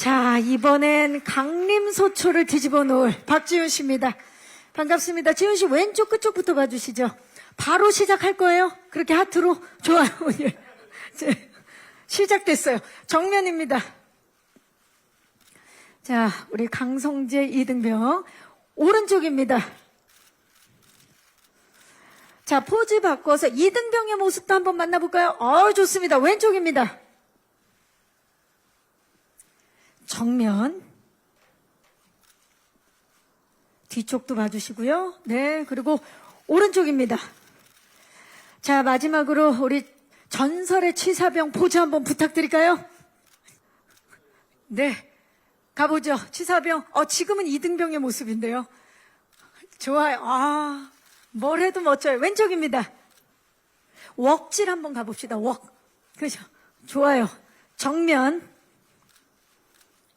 자, 이번엔 강림소초를 뒤집어 놓을 박지훈 씨입니다. 반갑습니다. 지훈 씨 왼쪽 끝쪽부터 봐주시죠. 바로 시작할 거예요. 그렇게 하트로. 좋아요. 예. 시작됐어요. 정면입니다. 자, 우리 강성재, 이등병. 오른쪽입니다. 자, 포즈 바꿔서 이등병의 모습도 한번 만나볼까요? 좋습니다. 왼쪽입니다. 정면. 뒤쪽도 봐주시고요. 네, 그리고 오른쪽입니다. 자, 마지막으로 우리 전설의 치사병 포즈 한번 부탁드릴까요? 네, 가보죠. 치사병. 지금은 이등병의 모습인데요. 좋아요. 뭘 해도 멋져요. 왼쪽입니다. 웍질 한번 가봅시다. 웍. 그죠? 좋아요. 정면.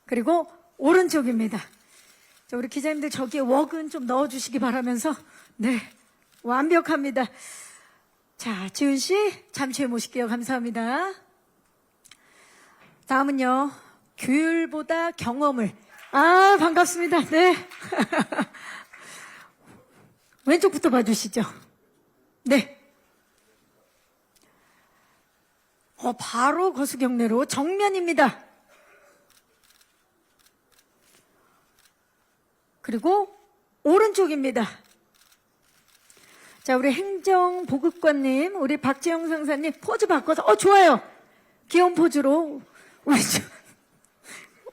그리고 오른쪽입니다. 자, 우리 기자님들 저기에 웍은 좀 넣어주시기 바라면서. 네, 완벽합니다. 자, 지훈 씨 잠시 후에 모실게요. 감사합니다. 다음은요, 규율보다 경험을. 반갑습니다. 네. 왼쪽부터 봐주시죠. 네. 바로 거수경례로 정면입니다. 그리고 오른쪽입니다. 자, 우리 행정보급관님, 우리 박재영 상사님 포즈 바꿔서, 좋아요. 귀여운 포즈로.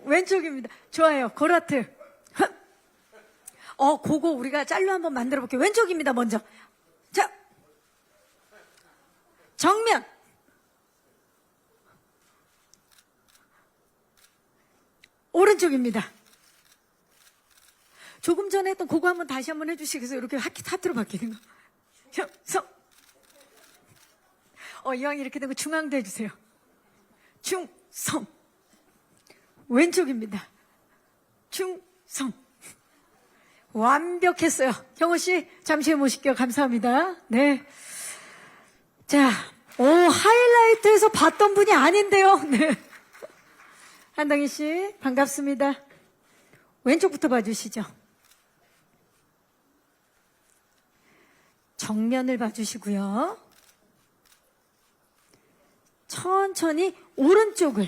왼쪽입니다. 좋아요. 고라트. 그거 우리가 짤로 한번 만들어 볼게요. 왼쪽입니다, 먼저. 자, 정면. 오른쪽입니다. 조금 전에 했던 그거 한번 다시 한번 해주시겠어요? 이렇게 하트로 바뀌는 거. 이왕 이렇게 되고 중앙도 해주세요. 중성. 왼쪽입니다. 중성. 완벽했어요. 경호 씨, 잠시 후에 모실게요. 감사합니다. 네. 자, 하이라이트에서 봤던 분이 아닌데요. 네. 한당희 씨, 반갑습니다. 왼쪽부터 봐주시죠. 정면을 봐주시고요. 천천히 오른쪽을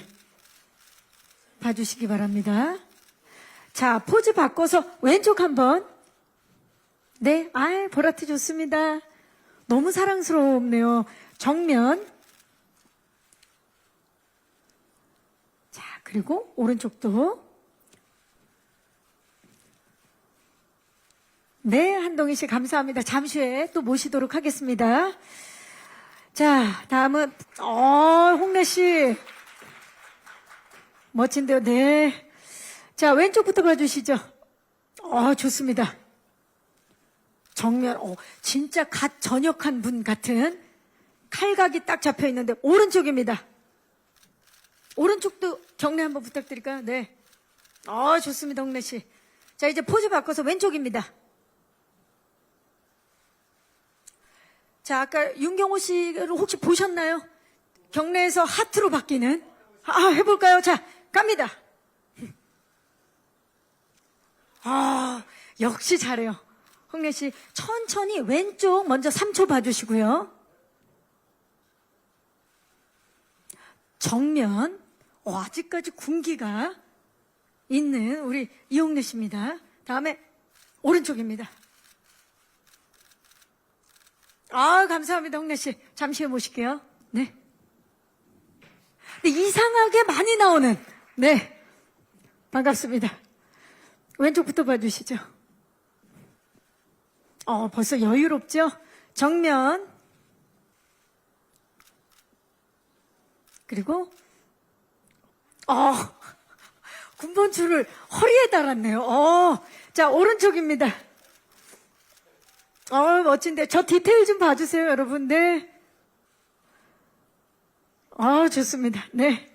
봐주시기 바랍니다. 자, 포즈 바꿔서 왼쪽 한번. 네, 보라트 좋습니다. 너무 사랑스럽네요. 정면. 자, 그리고 오른쪽도. 네, 한동희 씨 감사합니다. 잠시 후에 또 모시도록 하겠습니다. 자, 다음은 홍래 씨. 멋진데요. 네. 자, 왼쪽부터 봐주시죠. 좋습니다. 정면, 진짜 갓 전역한 분 같은 칼각이 딱 잡혀 있는데, 오른쪽입니다. 오른쪽도 경례 한번 부탁드릴까요? 네. 좋습니다, 홍래 씨. 자, 이제 포즈 바꿔서 왼쪽입니다. 자, 아까 윤경호 씨를 혹시 보셨나요? 경례에서 하트로 바뀌는. 해볼까요? 자, 갑니다. 역시 잘해요. 홍래 씨, 천천히 왼쪽 먼저 3초 봐주시고요. 정면, 아직까지 군기가 있는 우리 이홍래 씨입니다. 다음에 오른쪽입니다. 감사합니다, 홍래 씨. 잠시 후에 모실게요. 네. 이상하게 많이 나오는. 네. 반갑습니다. 왼쪽부터 봐주시죠. 벌써 여유롭죠? 정면. 그리고, 군번줄을 허리에 달았네요. 자, 오른쪽입니다. 멋진데. 저 디테일 좀 봐주세요, 여러분. 네. 좋습니다. 네.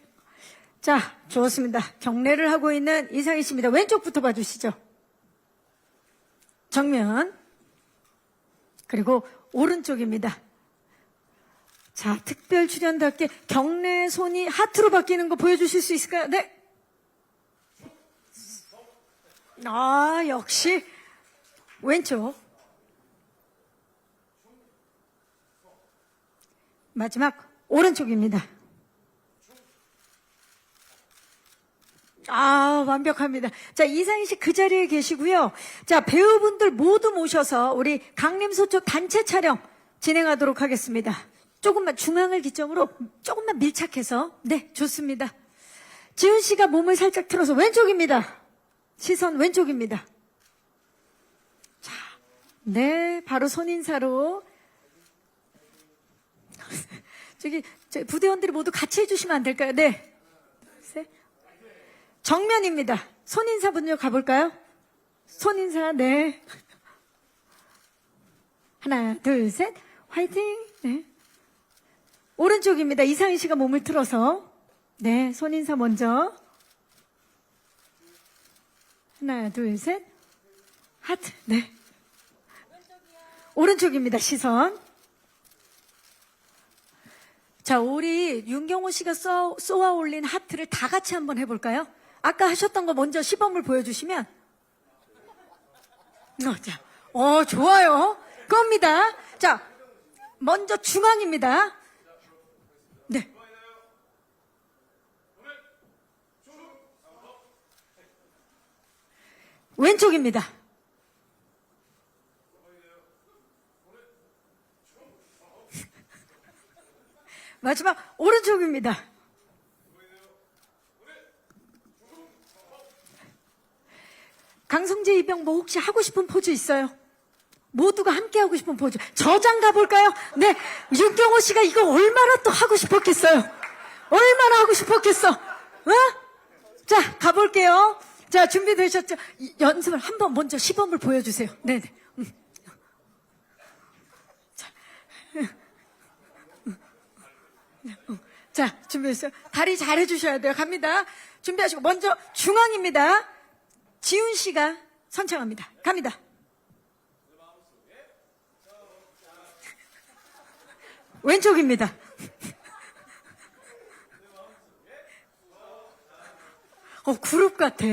자, 좋습니다. 경례를 하고 있는 이상희 씨입니다. 왼쪽부터 봐주시죠. 정면. 그리고 오른쪽입니다. 자, 특별 출연답게 경례 손이 하트로 바뀌는 거 보여주실 수 있을까요? 네. 아, 역시 왼쪽. 마지막 오른쪽입니다. 아, 완벽합니다. 자, 이상희 씨 그 자리에 계시고요. 자, 배우분들 모두 모셔서 우리 강림소쪽 단체 촬영 진행하도록 하겠습니다. 조금만 중앙을 기점으로 조금만 밀착해서. 네, 좋습니다. 지훈 씨가 몸을 살짝 틀어서 왼쪽입니다. 시선 왼쪽입니다. 자, 네, 바로 손인사로. 저기 부대원들이 모두 같이 해주시면 안 될까요? 네. 정면입니다. 손인사 분요 가볼까요? 손인사, 네. 하나, 둘, 셋. 화이팅. 네. 오른쪽입니다. 이상희 씨가 몸을 틀어서. 네, 손인사 먼저. 하나, 둘, 셋. 하트. 네. 오른쪽입니다. 시선. 자, 우리 윤경호 씨가 쏘아 올린 하트를 다 같이 한번 해볼까요? 아까 하셨던 거 먼저 시범을 보여주시면. 자, 좋아요. 겁니다. 자, 먼저 중앙입니다. 네. 왼쪽입니다. 마지막 오른쪽입니다. 강성재, 이병모 혹시 하고 싶은 포즈 있어요? 모두가 함께 하고 싶은 포즈. 저장 가볼까요? 네, 윤경호 씨가 이거 얼마나 또 하고 싶었겠어요? 얼마나 하고 싶었겠어? 자, 가볼게요. 자, 준비되셨죠? 연습을 한번 먼저 시범을 보여주세요. 네네. 자, 준비했어요. 다리 잘 해주셔야 돼요. 갑니다. 준비하시고 먼저 중앙입니다. 지훈 씨가 선창합니다. 갑니다. 왼쪽입니다. 그룹 같아.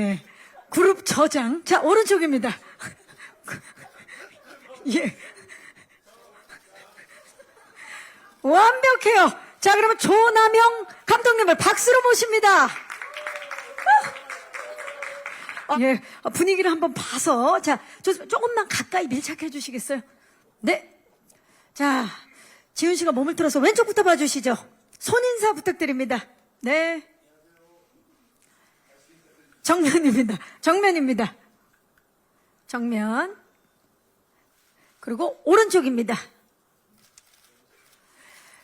그룹 저장. 자, 오른쪽입니다. 예. 완벽해요. 자, 그러면 조남영 감독님을 박수로 모십니다. 예, 분위기를 한번 봐서. 자, 조금만 가까이 밀착해 주시겠어요? 네. 자, 지훈 씨가 몸을 틀어서 왼쪽부터 봐주시죠. 손인사 부탁드립니다. 네. 정면입니다. 정면입니다. 정면. 그리고 오른쪽입니다.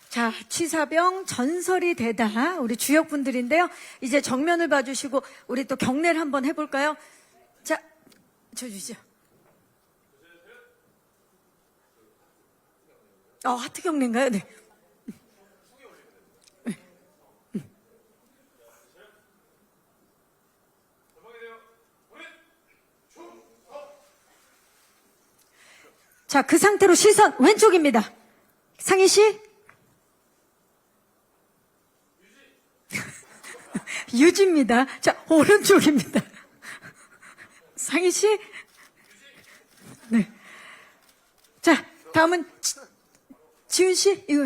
자, 취사병 전설이 되다 우리 주역분들인데요. 이제 정면을 봐주시고 우리 또 경례를 한번 해볼까요? 자, 쳐주시죠. 하트 경례인가요? 네. 자, 그 상태로 시선 왼쪽입니다. 상희 씨. 유지입니다. 자, 오른쪽입니다. 상희 씨. 네. 자, 다음은 지훈 씨. 이거.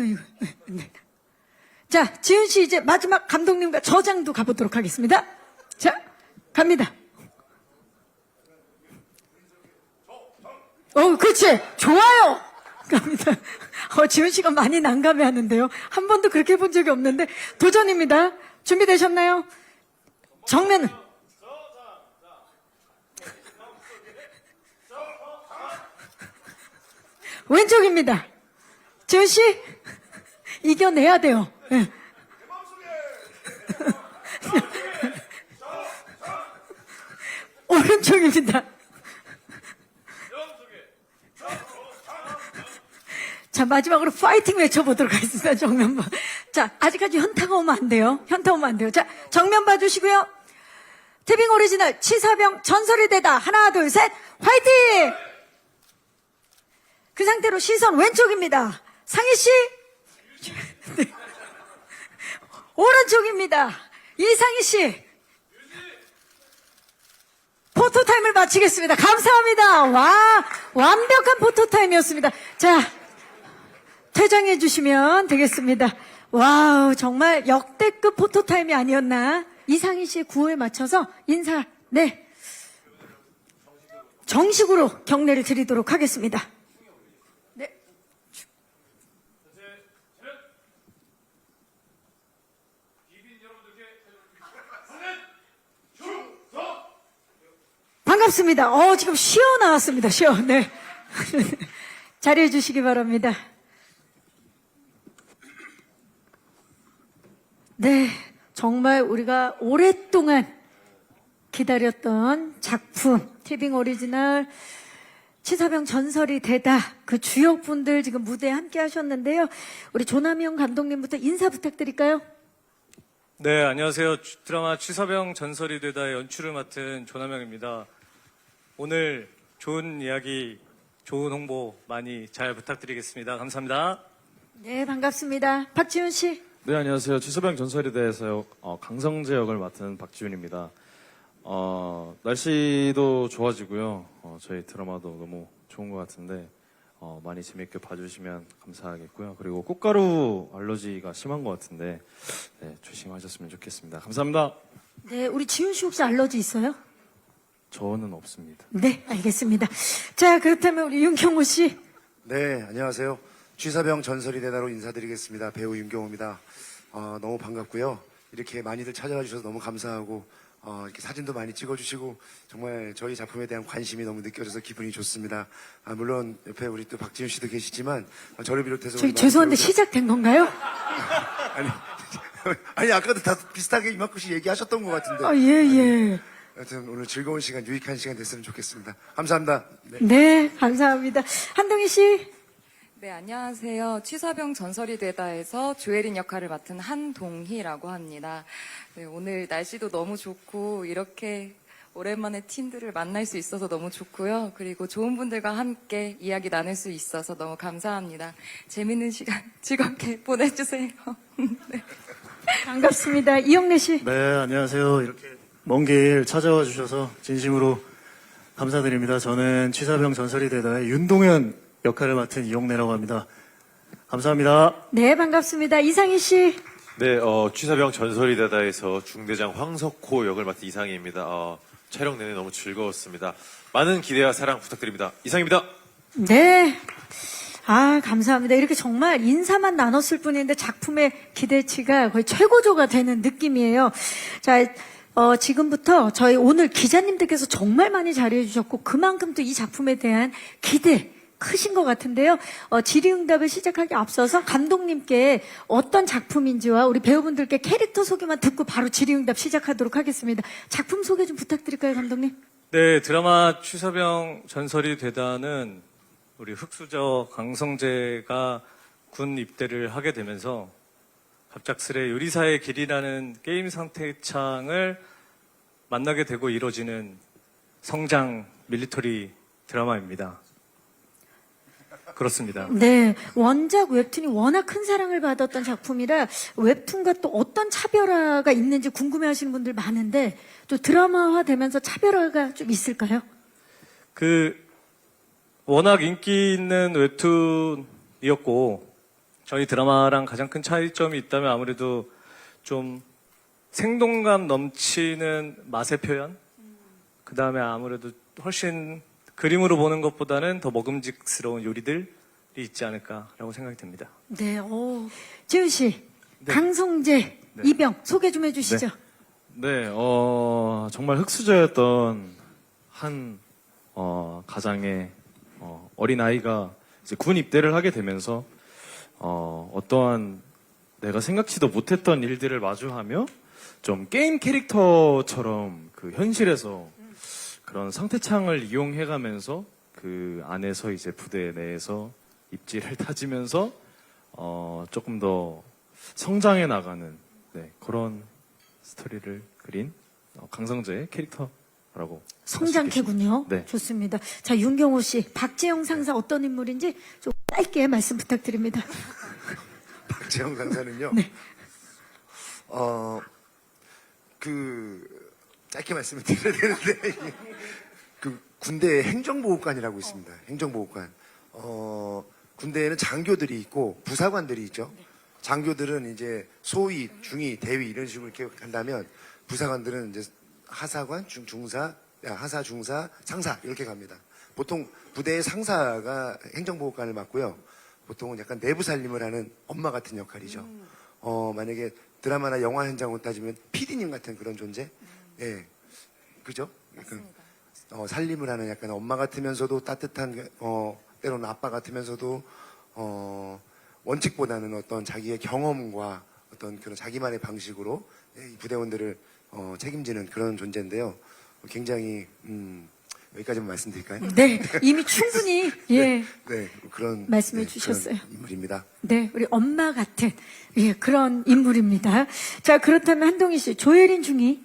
네. 자, 지훈 씨 이제 마지막 감독님과 저장도 가보도록 하겠습니다. 자, 갑니다. 그렇지. 좋아요. 갑니다. 지훈 씨가 많이 난감해 하는데요. 한 번도 그렇게 해본 적이 없는데 도전입니다. 준비되셨나요? 정면은. 왼쪽입니다. 지훈 씨, 이겨내야 돼요. 네. 오른쪽입니다. 자, 마지막으로 파이팅 외쳐보도록 하겠습니다. 정면 봐. 자, 아직까지 현타가 오면 안 돼요. 현타 오면 안 돼요. 자, 정면 봐주시고요. 티빙 오리지널 치사병 전설이 되다. 하나, 둘, 셋. 화이팅! 그 상태로 시선 왼쪽입니다. 상희 씨. 네. 오른쪽입니다. 이상희 씨. 포토타임 포토타임을 마치겠습니다. 감사합니다. 와, 완벽한 포토타임이었습니다. 자, 퇴장해 주시면 되겠습니다. 와우, 정말 역대급 포토타임이 아니었나. 이상희 씨의 구호에 맞춰서 인사, 네. 정식으로 경례를 드리도록 하겠습니다. 네. 반갑습니다. 지금 쉬어 나왔습니다. 쉬어. 네. 자리해 주시기 바랍니다. 네. 정말 우리가 오랫동안 기다렸던 작품, 티빙 오리지널 치사병 전설이 되다. 그 주역분들 지금 무대에 함께 하셨는데요. 우리 조남영 감독님부터 인사 부탁드릴까요? 네, 안녕하세요. 드라마 취사병 전설이 되다의 연출을 맡은 조남영입니다. 오늘 좋은 이야기, 좋은 홍보 많이 잘 부탁드리겠습니다. 감사합니다. 네, 반갑습니다. 박지훈 씨. 네, 안녕하세요. 취사병 전설에 대해서 강성재 역을 맡은 박지훈입니다. 날씨도 좋아지고요. 저희 드라마도 너무 좋은 것 같은데 많이 재밌게 봐주시면 감사하겠고요. 그리고 꽃가루 알러지가 심한 것 같은데 네, 조심하셨으면 좋겠습니다. 감사합니다. 네, 우리 지훈 씨 혹시 알러지 있어요? 저는 없습니다. 네, 알겠습니다. 자, 그렇다면 우리 윤경호 씨. 네, 안녕하세요. 취사병 전설이 되다로 인사드리겠습니다. 배우 윤경호입니다. 너무 반갑고요. 이렇게 많이들 찾아와 주셔서 너무 감사하고 이렇게 사진도 많이 찍어주시고 정말 저희 작품에 대한 관심이 너무 느껴져서 기분이 좋습니다. 물론 옆에 우리 또 박지훈 씨도 계시지만 저를 비롯해서 저희 우리 죄송한데 많은 시작된 건가요? 아니 아까도 다 비슷하게 이만큼씩 얘기하셨던 것 같은데. 예. 하여튼 오늘 즐거운 시간, 유익한 시간 됐으면 좋겠습니다. 감사합니다. 네. 네, 감사합니다. 한동희 씨. 네, 안녕하세요. 취사병 전설이 되다에서 조혜린 역할을 맡은 한동희라고 합니다. 네, 오늘 날씨도 너무 좋고 이렇게 오랜만에 팀들을 만날 수 있어서 너무 좋고요. 그리고 좋은 분들과 함께 이야기 나눌 수 있어서 너무 감사합니다. 재밌는 시간 즐겁게 보내주세요. 네. 반갑습니다. 이영래 씨. 네, 안녕하세요. 이렇게 먼 길 찾아와 주셔서 진심으로 감사드립니다. 저는 취사병 전설이 되다의 윤동현 역할을 맡은 이용래라고 합니다. 감사합니다. 네, 반갑습니다. 이상희 씨. 네, 취사병 전설이 되다에서 중대장 황석호 역을 맡은 이상희입니다. 촬영 내내 너무 즐거웠습니다. 많은 기대와 사랑 부탁드립니다. 이상입니다. 네. 감사합니다. 이렇게 정말 인사만 나눴을 뿐인데 작품의 기대치가 거의 최고조가 되는 느낌이에요. 자, 지금부터 저희 오늘 기자님들께서 정말 많이 자리해 주셨고 그만큼 또 이 작품에 대한 기대 크신 것 같은데요. 질의응답을 시작하기 앞서서 감독님께 어떤 작품인지와 우리 배우분들께 캐릭터 소개만 듣고 바로 질의응답 시작하도록 하겠습니다. 작품 소개 좀 부탁드릴까요, 감독님? 네, 드라마 취사병 전설이 되다는 우리 흑수저 강성재가 군 입대를 하게 되면서 갑작스레 요리사의 길이라는 게임 상태창을 만나게 되고 이루어지는 성장 밀리터리 드라마입니다. 그렇습니다. 네, 원작 웹툰이 워낙 큰 사랑을 받았던 작품이라 웹툰과 또 어떤 차별화가 있는지 궁금해하시는 분들 많은데 또 드라마화 되면서 차별화가 좀 있을까요? 워낙 인기 있는 웹툰이었고 저희 드라마랑 가장 큰 차이점이 있다면 아무래도 좀 생동감 넘치는 맛의 표현, 그 다음에 아무래도 훨씬 그림으로 보는 것보다는 더 먹음직스러운 요리들이 있지 않을까라고 생각이 듭니다. 네, 지훈 씨, 강성재, 이병 소개 좀 해주시죠. 네, 정말 흑수저였던 한 가장의 어린 아이가 이제 군 입대를 하게 되면서 어떠한 내가 생각지도 못했던 일들을 마주하며 좀 게임 캐릭터처럼 그 현실에서 그런 상태창을 이용해가면서 그 안에서 이제 부대 내에서 입지를 다지면서 조금 더 성장해 나가는 그런 스토리를 그린 강성재의 캐릭터라고 성장캐군요. 네. 좋습니다. 자, 윤경호 씨, 박재영 상사 어떤 인물인지 좀 짧게 말씀 부탁드립니다. 박재영 상사는요. 네. 짧게 말씀을 드려야 되는데 그 군대 행정보호관이라고 있습니다. 행정보호관. 군대에는 장교들이 있고 부사관들이 있죠. 장교들은 이제 소위, 중위, 대위 이런 식으로 이렇게 간다면 부사관들은 이제 하사관, 중사, 하사, 중사, 상사 이렇게 갑니다. 보통 부대의 상사가 행정보호관을 맡고요. 보통은 약간 내부 살림을 하는 엄마 같은 역할이죠. 만약에 드라마나 영화 현장으로 따지면 PD님 같은 그런 존재? 예. 그죠? 맞습니다. 살림을 하는 약간 엄마 같으면서도 따뜻한, 때로는 아빠 같으면서도, 원칙보다는 어떤 자기의 경험과 어떤 그런 자기만의 방식으로 이 부대원들을 책임지는 그런 존재인데요. 굉장히, 여기까지만 말씀드릴까요? 네, 이미 충분히 예 네, 그런 말씀해 네, 주셨어요. 그런 인물입니다. 네, 우리 엄마 같은 예 그런 인물입니다. 자, 그렇다면 한동희 씨, 조혜린 중이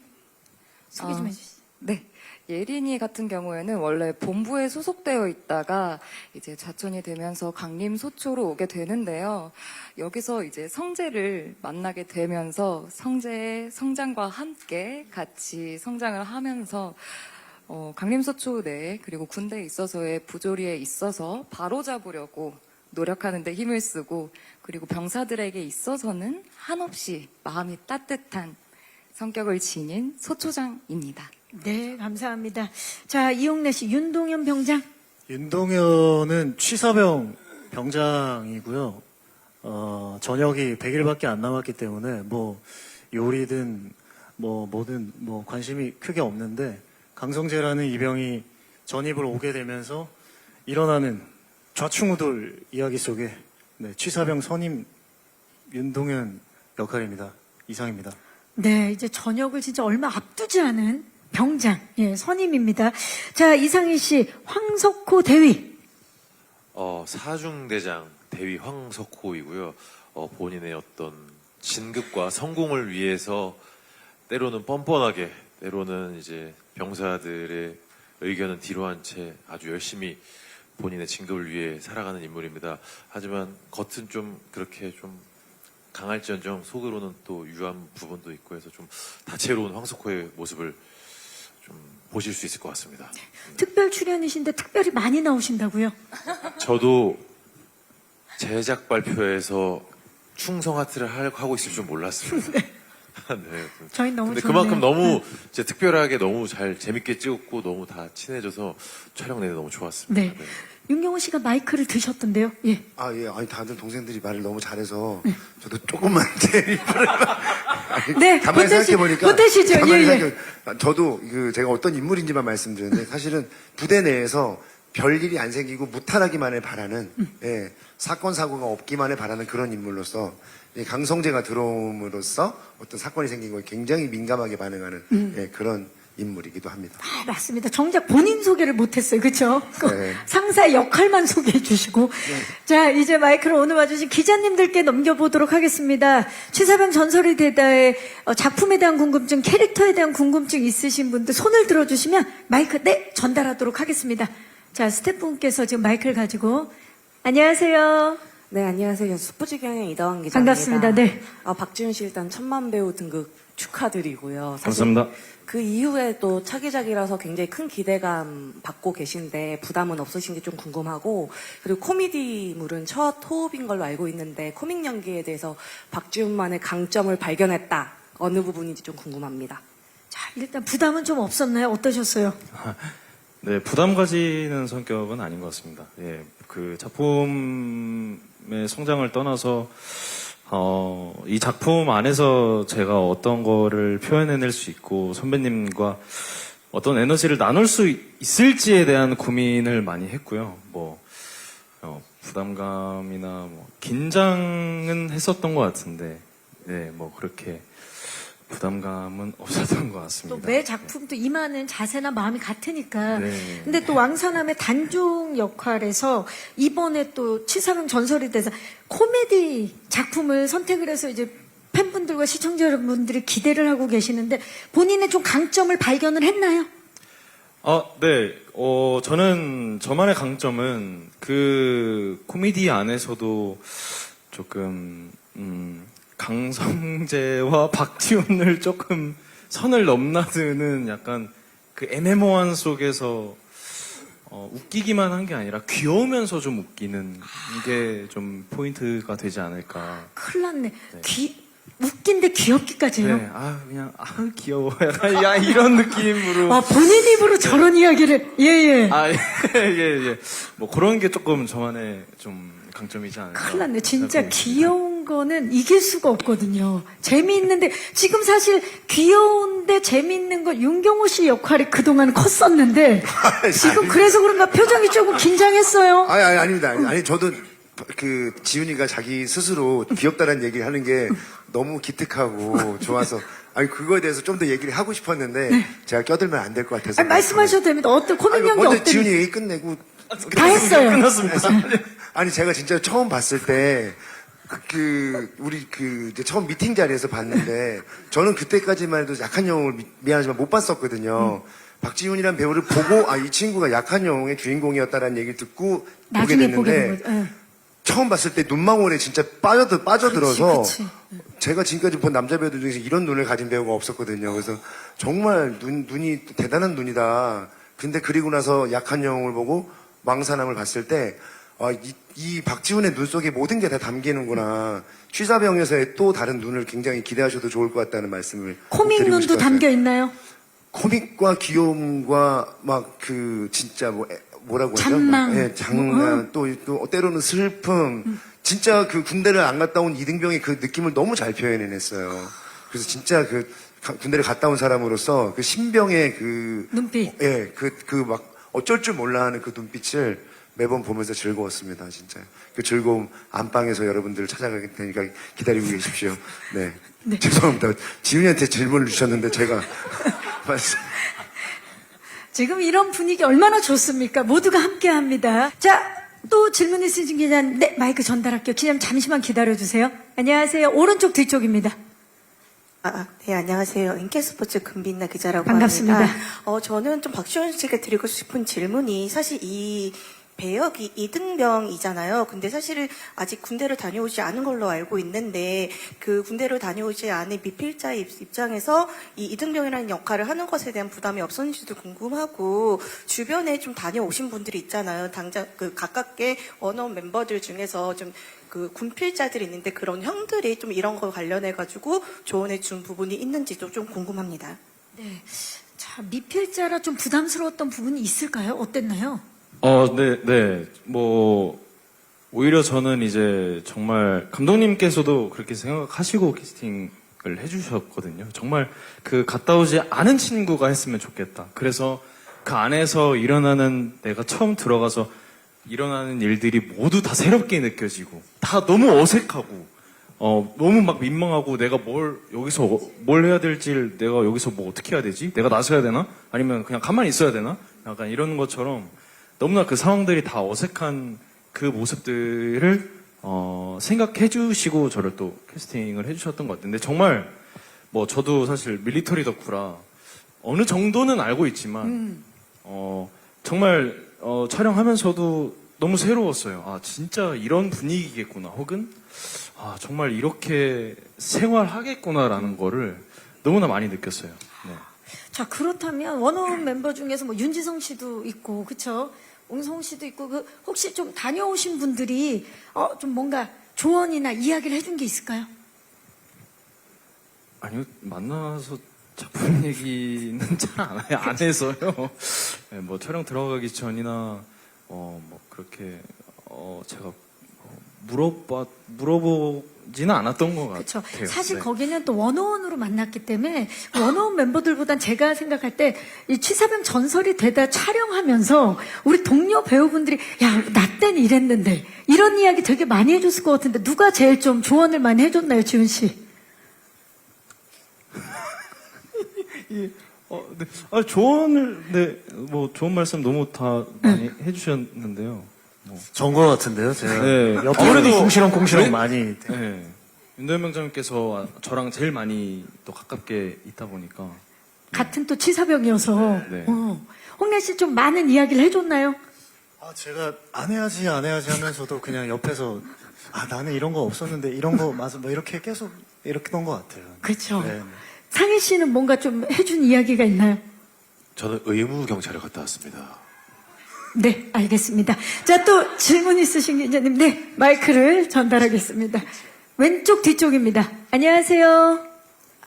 소개 좀 해주시죠. 네. 예린이 같은 경우에는 원래 본부에 소속되어 있다가 이제 자천이 되면서 강림 소초로 오게 되는데요. 여기서 이제 성재를 만나게 되면서 성재의 성장과 함께 같이 성장을 하면서 강림 소초 내에 그리고 군대에 있어서의 부조리에 있어서 바로잡으려고 노력하는 데 힘을 쓰고 그리고 병사들에게 있어서는 한없이 마음이 따뜻한 성격을 지닌 소초장입니다. 네, 감사합니다. 자, 이용래 씨, 윤동현 병장. 윤동현은 취사병 병장이고요. 전역이 100일밖에 안 남았기 때문에 뭐 요리든 뭐든 관심이 크게 없는데 강성재라는 이병이 전입을 오게 되면서 일어나는 좌충우돌 이야기 속에 네, 취사병 선임 윤동현 역할입니다. 이상입니다. 네, 이제 전역을 진짜 얼마 앞두지 않은 병장, 예, 선임입니다. 자, 이상희 씨, 황석호 대위. 사중대장 대위 황석호이고요. 본인의 어떤 진급과 성공을 위해서 때로는 뻔뻔하게, 때로는 이제 병사들의 의견은 뒤로 한 채 아주 열심히 본인의 진급을 위해 살아가는 인물입니다. 하지만 겉은 좀 그렇게 좀 강할지언정 속으로는 또 유한 부분도 있고 해서 좀 다채로운 황석호의 모습을 좀 보실 수 있을 것 같습니다. 특별 출연이신데 특별히 많이 나오신다고요? 저도 제작 발표에서 충성 하트를 하고 있을 줄 몰랐습니다. 네. 저희 너무 근데 좋네요. 그만큼 너무 이제 특별하게 너무 잘 재밌게 찍었고 너무 다 친해져서 촬영 내내 너무 좋았습니다. 네. 윤경호 씨가 마이크를 드셨던데요. 예. 아, 예. 아니, 다들 동생들이 말을 너무 잘해서 저도 조금만 제 입을. 아니, 네, 가만히 생각해보니까. 못하시죠? 가만히 예, 예. 저도 제가 어떤 인물인지만 말씀드렸는데 사실은 부대 내에서 별일이 안 생기고 무탈하기만을 바라는, 예, 사건, 사고가 없기만을 바라는 그런 인물로서 이 강성재가 들어옴으로써 어떤 사건이 생긴 거에 굉장히 민감하게 반응하는 예, 그런 인물이기도 합니다. 아, 맞습니다. 정작 본인 소개를 못했어요. 그렇죠? 네. 상사의 역할만 소개해 주시고. 자, 이제 마이크를 오늘 와주신 기자님들께 넘겨보도록 하겠습니다. 취사병 전설이 되다의 작품에 대한 궁금증, 캐릭터에 대한 궁금증 있으신 분들 손을 들어주시면 마이크 전달하도록 하겠습니다. 자, 스태프분께서 지금 마이크를 가지고. 안녕하세요. 네, 안녕하세요. 스포츠경영 이다원 기자입니다. 반갑습니다. 네. 박지훈 씨 일단 1000만 배우 등극 축하드리고요. 사실 감사합니다. 그 이후에 또 차기작이라서 굉장히 큰 기대감 받고 계신데 부담은 없으신지 좀 궁금하고, 그리고 코미디물은 첫 호흡인 걸로 알고 있는데 코믹 연기에 대해서 박지훈만의 강점을 발견했다. 어느 부분인지 좀 궁금합니다. 자, 일단 부담은 좀 없었나요? 어떠셨어요? 네, 부담 가지는 성격은 아닌 것 같습니다. 예, 그 작품의 성장을 떠나서 이 작품 안에서 제가 어떤 거를 표현해낼 수 있고 선배님과 어떤 에너지를 나눌 수 있을지에 대한 고민을 많이 했고요. 부담감이나 긴장은 했었던 것 같은데, 네, 그렇게 부담감은 없었던 것 같습니다. 또 매 작품도 임하는 자세나 마음이 같으니까. 네. 근데 또 왕사남의 단종 역할에서 이번에 또 취사병 전설이 돼서 코미디 작품을 선택을 해서 이제 팬분들과 시청자 여러분들이 기대를 하고 계시는데 본인의 좀 강점을 발견을 했나요? 네. 저는 저만의 강점은 그 코미디 안에서도 조금 강성재와 박지훈을 조금 선을 넘나드는 약간 그 애매모호한 속에서 웃기기만 한 게 아니라 귀여우면서 좀 웃기는 게 좀 포인트가 되지 않을까. 큰일 났네. 웃긴데 귀엽기까지 해요? 네, 그냥 귀여워. 약간 이런 느낌으로. 아, 본인 입으로 저런 이야기를, 예, 예. 예. 뭐 그런 게 조금 저만의 좀 강점이지 않을까. 큰일 났네. 진짜 생각합니다. 귀여운 거는 이길 수가 없거든요. 재미있는데, 지금 사실 귀여운데 재미있는 거 윤경호 씨 역할이 그동안 컸었는데, 지금 그래서 그런가 표정이 조금 긴장했어요. 아닙니다. 아니, 저도 그 지훈이가 자기 스스로 귀엽다는 얘기를 하는 게 너무 기특하고 좋아서 아니 그거에 대해서 좀 더 얘기를 하고 싶었는데 제가 껴들면 안 될 것 같아서. 아니, 말씀하셔도 됩니다. 어떤 코믹 연기 먼저 어떤 지훈이 얘기 끝내고 다 했어요. 아니 제가 진짜 처음 봤을 때 우리 이제 처음 미팅 자리에서 봤는데 저는 그때까지만 해도 약한 영웅을 미안하지만 못 봤었거든요. 박지훈이란 배우를 보고 이 친구가 약한 영웅의 주인공이었다라는 얘기를 듣고 보게 나중에 보게 된 됐는데 거죠. 예. 처음 봤을 때 눈망울에 진짜 빠져들어서 그치. 제가 지금까지 본 남자 배우들 중에서 이런 눈을 가진 배우가 없었거든요. 그래서 정말 눈이 대단한 눈이다. 근데 그리고 나서 약한 영웅을 보고 망사남을 봤을 때 이 박지훈의 눈 속에 모든 게 다 담기는구나. 취사병에서의 또 다른 눈을 굉장히 기대하셔도 좋을 것 같다는 말씀을 코믹 드리고 눈도 싶었어요. 담겨 있나요? 코믹과 귀여움과 막 진짜 뭐라고 하죠? 장난. 장난 또 때로는 슬픔. 진짜 그 군대를 안 갔다 온 이등병의 그 느낌을 너무 잘 표현해냈어요. 그래서 진짜 군대를 갔다 온 사람으로서 그 신병의 눈빛. 막 어쩔 줄 몰라 하는 그 눈빛을 매번 보면서 즐거웠습니다, 진짜. 그 즐거움 안방에서 여러분들을 찾아갈 테니까 기다리고 계십시오. 네. 죄송합니다. 지훈이한테 질문을 주셨는데 제가 말씀. 지금 이런 분위기 얼마나 좋습니까? 모두가 함께 합니다. 자, 또 질문 있으신 기자님, 네, 마이크 전달할게요. 기자님 잠시만 기다려주세요. 안녕하세요. 오른쪽 뒤쪽입니다. 네, 안녕하세요. 인캐스포츠 금빛나 기자라고 반갑습니다. 합니다. 저는 좀 박지훈 씨에게 드리고 싶은 질문이 사실 이 배역이 이등병이잖아요. 근데 사실은 아직 군대를 다녀오지 않은 걸로 알고 있는데 그 군대를 다녀오지 않은 미필자의 입장에서 이 이등병이라는 역할을 하는 것에 대한 부담이 없었는지도 궁금하고 주변에 좀 다녀오신 분들이 있잖아요. 당장 가깝게 원어원 멤버들 중에서 좀 군필자들이 있는데 그런 형들이 좀 이런 거 관련해가지고 조언해 준 부분이 있는지도 좀 궁금합니다. 네. 자, 미필자라 좀 부담스러웠던 부분이 있을까요? 어땠나요? 네. 오히려 저는 이제 정말 감독님께서도 그렇게 생각하시고 캐스팅을 해주셨거든요. 정말 갔다 오지 않은 친구가 했으면 좋겠다. 그래서 그 안에서 내가 처음 들어가서 일어나는 일들이 모두 다 새롭게 느껴지고, 다 너무 어색하고, 너무 막 민망하고, 내가 여기서 뭘 해야 될지, 내가 여기서 뭐 어떻게 해야 되지? 내가 나서야 되나? 아니면 그냥 가만히 있어야 되나? 약간 이런 것처럼, 너무나 그 상황들이 다 어색한 그 모습들을 생각해 주시고 저를 또 캐스팅을 해주셨던 것 같은데 정말 저도 사실 밀리터리 덕후라 어느 정도는 알고 있지만 정말 촬영하면서도 너무 새로웠어요. 진짜 이런 분위기겠구나. 혹은 정말 이렇게 생활하겠구나라는 거를 너무나 많이 느꼈어요. 네. 자, 그렇다면 원어원 멤버 중에서 윤지성 씨도 있고, 그쵸? 옹성 씨도 있고, 혹시 좀 다녀오신 분들이 좀 뭔가 조언이나 이야기를 해준 게 있을까요? 아니요, 만나서 작품 얘기는 잘 안 해서요. 네, 촬영 들어가기 전이나 그렇게 제가 물어보지는 않았던 것 그렇죠. 같아요. 사실 네. 거기는 또 원어원으로 만났기 때문에 원어원 멤버들보단 제가 생각할 때 이 취사병 전설이 되다 촬영하면서 우리 동료 배우분들이 나 때는 이랬는데 이런 이야기 되게 많이 해줬을 것 같은데 누가 제일 좀 조언을 많이 해줬나요, 지훈 씨? 네. 좋은 말씀 너무 다 많이 해주셨는데요. 전거 같은데요, 제가. 네. 옆에 아무래도 꽁시렁꽁시렁 많이. 네. 윤도현 명장님께서 저랑 제일 많이 또 가깝게 있다 보니까. 같은 또 취사병이어서. 네. 홍래 씨 좀 많은 이야기를 해줬나요? 제가 안 해야지 하면서도 그냥 옆에서 나는 이런 거 없었는데 이런 거 맞아 이렇게 계속 이렇게 던 것 같아요. 그렇죠. 네. 상희 씨는 뭔가 좀 해준 이야기가 있나요? 저는 의무 경찰을 갔다 왔습니다. 네, 알겠습니다. 자, 또 질문 있으신 기자님, 네, 마이크를 전달하겠습니다. 왼쪽 뒤쪽입니다. 안녕하세요.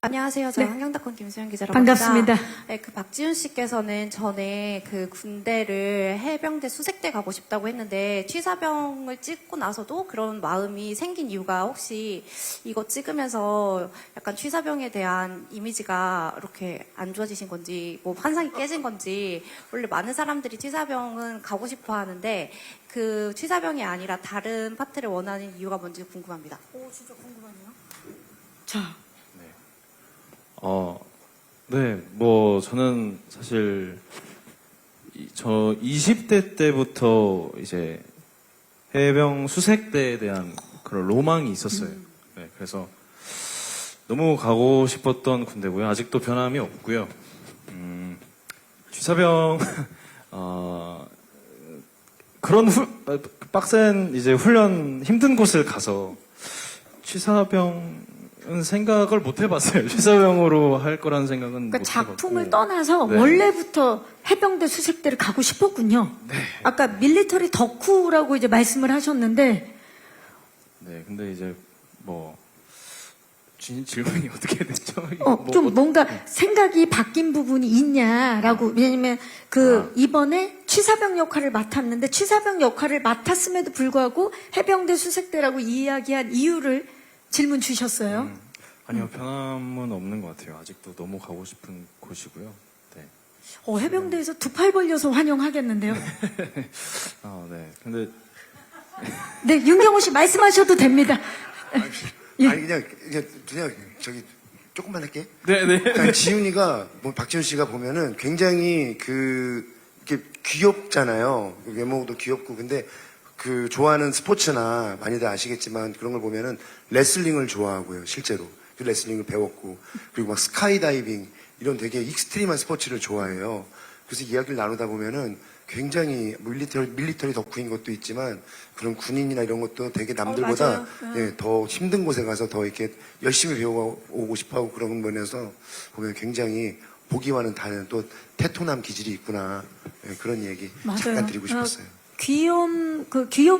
안녕하세요. 저는 네. 환경닷컴 김수현 기자라고 반갑습니다. 합니다. 네, 그 박지훈 씨께서는 전에 그 군대를 해병대 수색대 가고 싶다고 했는데 취사병을 찍고 나서도 그런 마음이 생긴 이유가 혹시 이거 찍으면서 약간 취사병에 대한 이미지가 이렇게 안 좋아지신 건지 뭐 환상이 깨진 건지 원래 많은 사람들이 취사병은 가고 싶어 하는데 그 취사병이 아니라 다른 파트를 원하는 이유가 뭔지 궁금합니다. 자, 네, 뭐, 저는 사실, 저 20대 때부터 이제 해병 수색대에 대한 그런 로망이 있었어요. 네, 그래서 너무 가고 싶었던 군대고요. 아직도 변함이 없고요. 취사병, 그런 빡센 이제 훈련 힘든 곳을 가서 취사병은 생각을 못 해봤어요. 취사병으로 할 거라는 생각은 그러니까 못 작품을 해봤고. 떠나서 네. 원래부터 해병대 수색대를 가고 싶었군요. 네. 아까 밀리터리 덕후라고 이제 말씀을 하셨는데, 네, 근데 이제 뭐 질문이 어떻게 됐죠? 좀 뭔가 생각이 바뀐 부분이 있냐라고. 왜냐면 이번에 취사병 역할을 맡았는데 취사병 역할을 맡았음에도 불구하고 해병대 수색대라고 이야기한 이유를 질문 주셨어요. 아니요, 변함은 없는 것 같아요. 아직도 너무 가고 싶은 곳이고요. 네. 해병대에서 두 팔 벌려서 환영하겠는데요. 네. 근데 네, 윤경호 씨 말씀하셔도 됩니다. 예. 아니 그냥 저기 조금만 할게. 네. 그냥 지훈이가 뭐 박지훈 씨가 보면은 굉장히 이렇게 귀엽잖아요. 외모도 귀엽고 근데 그 좋아하는 스포츠나 많이들 아시겠지만 그런 걸 보면은 레슬링을 좋아하고요. 실제로 그 레슬링을 배웠고 그리고 막 스카이다이빙 이런 되게 익스트림한 스포츠를 좋아해요. 그래서 이야기를 나누다 보면은 굉장히 밀리터리 덕후인 것도 있지만 그런 군인이나 이런 것도 되게 남들보다 더 힘든 곳에 가서 더 이렇게 열심히 배워오고 싶어하고 그런 면에서 보면 굉장히 보기와는 다른 또 테토남 기질이 있구나. 그런 얘기 잠깐 드리고 싶었어요. 귀여움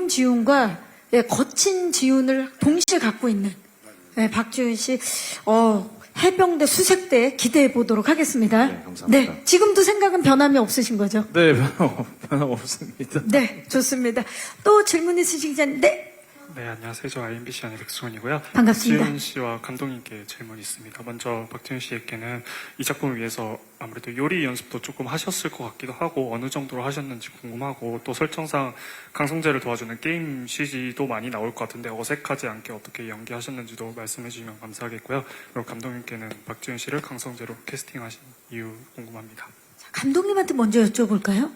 지훈과 거친 지훈을 동시에 갖고 있는 박지훈 씨, 해병대 수색대 기대해 보도록 하겠습니다. 네, 감사합니다. 네, 지금도 생각은 변함이 없으신 거죠? 네, 변함 없습니다. 네, 좋습니다. 또 질문 있으신 기자님, 네. 네, 안녕하세요. 저 IMBC 안의 백수원이고요. 반갑습니다. 박지훈 씨와 감독님께 질문이 있습니다. 먼저 박지훈 씨에게는 이 작품을 위해서 아무래도 요리 연습도 조금 하셨을 것 같기도 하고 어느 정도로 하셨는지 궁금하고 또 설정상 강성재를 도와주는 게임 CG도 많이 나올 것 같은데 어색하지 않게 어떻게 연기하셨는지도 말씀해 주시면 감사하겠고요. 그리고 감독님께는 박지훈 씨를 강성재로 캐스팅하신 이유 궁금합니다. 자, 감독님한테 먼저 여쭤볼까요?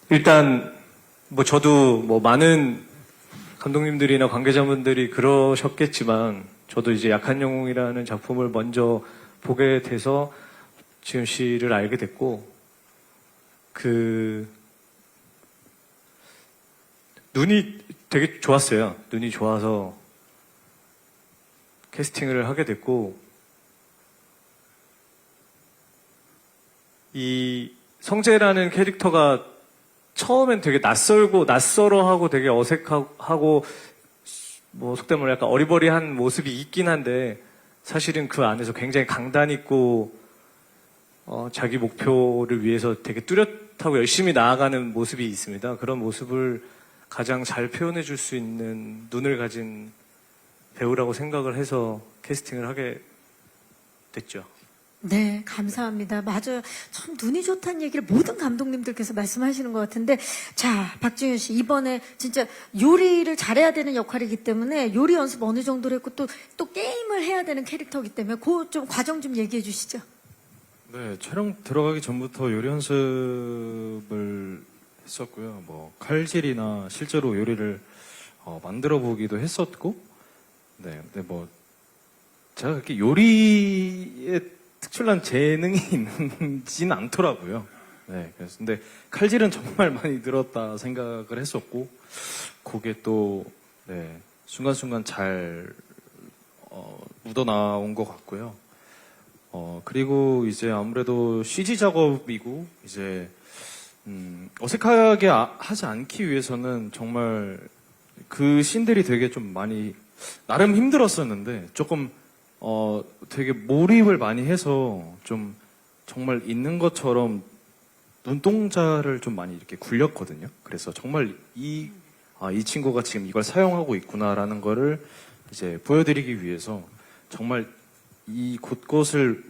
일단 뭐 저도 뭐 많은 감독님들이나 관계자분들이 그러셨겠지만 저도 이제 약한 영웅이라는 작품을 먼저 보게 돼서 지훈 씨를 알게 됐고 눈이 되게 좋았어요. 눈이 좋아서 캐스팅을 하게 됐고 이 성재라는 캐릭터가 처음엔 되게 낯설어하고 되게 어색하고 뭐 속된 말로 약간 어리버리한 모습이 있긴 한데 사실은 그 안에서 굉장히 강단 있고 자기 목표를 위해서 되게 뚜렷하고 열심히 나아가는 모습이 있습니다. 그런 모습을 가장 잘 표현해 줄 수 있는 눈을 가진 배우라고 생각을 해서 캐스팅을 하게 됐죠. 네, 감사합니다. 맞아요. 참 눈이 좋다는 얘기를 모든 감독님들께서 말씀하시는 것 같은데, 자, 박지훈 씨 이번에 진짜 요리를 잘해야 되는 역할이기 때문에 요리 연습 어느 정도로 했고 또 게임을 해야 되는 캐릭터이기 때문에 그 좀 과정 좀 얘기해 주시죠. 네, 촬영 들어가기 전부터 요리 연습을 했었고요. 뭐 칼질이나 실제로 요리를 만들어 보기도 했었고, 네, 근데 뭐 제가 그렇게 요리에 특출난 재능이 있는지는 않더라고요. 네, 그래서 근데 칼질은 정말 많이 늘었다 생각을 했었고, 그게 또 네, 순간순간 잘 묻어 나온 것 같고요. 그리고 이제 아무래도 CG 작업이고 이제 어색하게 하지 않기 위해서는 정말 그 씬들이 되게 좀 많이 나름 힘들었었는데 조금 되게 몰입을 많이 해서 좀 정말 있는 것처럼 눈동자를 좀 많이 이렇게 굴렸거든요. 그래서 정말 이 친구가 지금 이걸 사용하고 있구나라는 거를 이제 보여드리기 위해서 정말 이 곳곳을